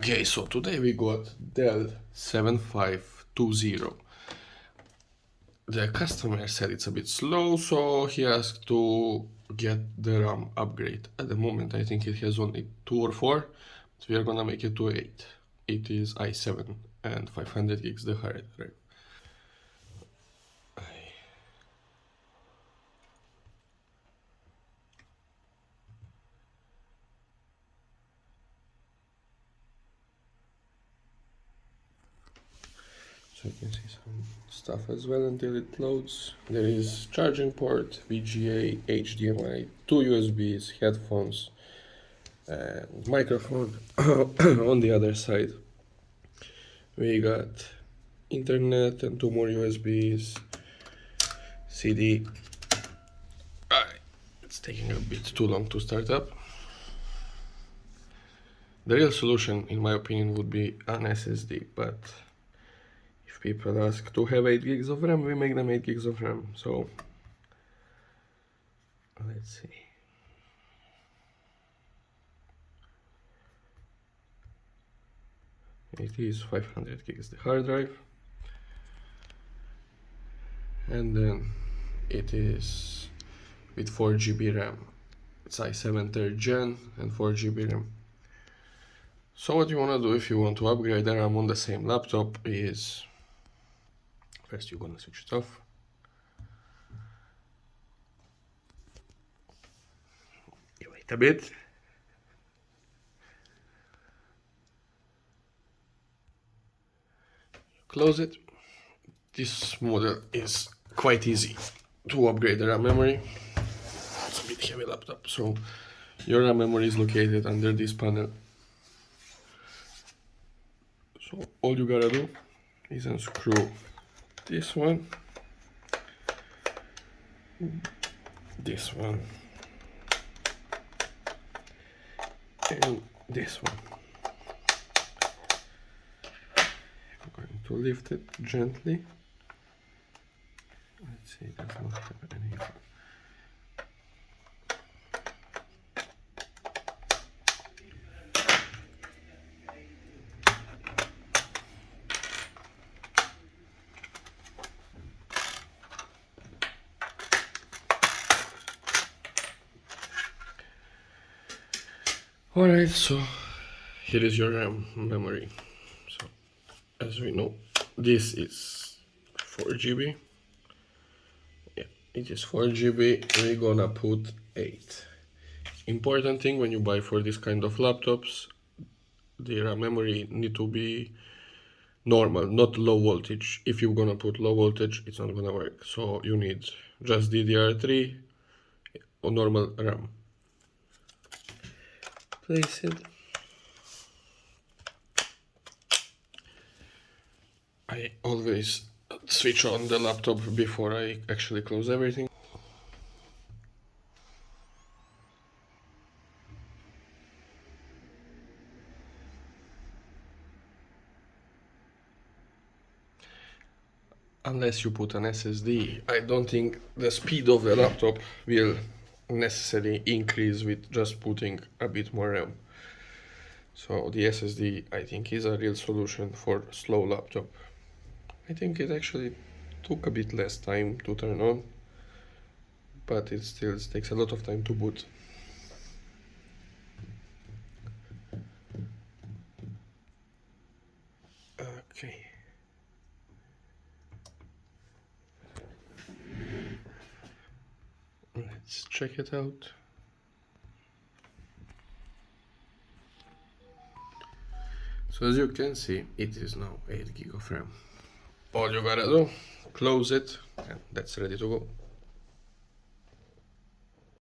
Okay, so today we got Dell 7520. The customer said it's a bit slow, so he asked to get the RAM upgrade. At the moment I think it has only 2 or 4, so we are gonna make it to 8. It is i7 and 500 gigs the hard drive. So you can see some stuff as well until it loads. There is charging port, VGA, HDMI, 2 USBs, headphones, and microphone. On the other side we got internet and 2 more USBs, CD. It's taking a bit too long to start up. The real solution in my opinion would be an SSD, but if people ask to have 8 gigs of RAM, we make them 8 gigs of RAM. So let's see. It is 500 gigs the hard drive, and then it is with 4 GB RAM. It's i7 3rd gen and 4 GB RAM. So what you want to do if you want to upgrade the RAM on the same laptop is, first you're gonna switch it off. You wait a bit. Close it. This model is quite easy to upgrade the RAM memory. It's a bit heavy laptop, so your RAM memory is located under this panel. So all you gotta do is unscrew this one, this one, and this one. I'm going to lift it gently. Let's see, it does not have any. Alright, so here is your RAM memory. So as we know, this is 4 GB. Yeah, it is 4 GB. We're gonna put 8. Important thing when you buy for this kind of laptops, the RAM memory need to be normal, not low voltage. If you're gonna put low voltage, it's not gonna work. So you need just DDR3 or normal RAM. Place it. I always switch on the laptop before I actually close everything. Unless you put an SSD, I don't think the speed of the laptop will necessarily increase with just putting a bit more RAM. So the SSD, I think, is a real solution for slow laptop. I think it actually took a bit less time to turn on, but it still takes a lot of time to boot. Okay. Let's check it out. So as you can see, it is now 8 GB of RAM. All you gotta do, close it, and that's ready to go.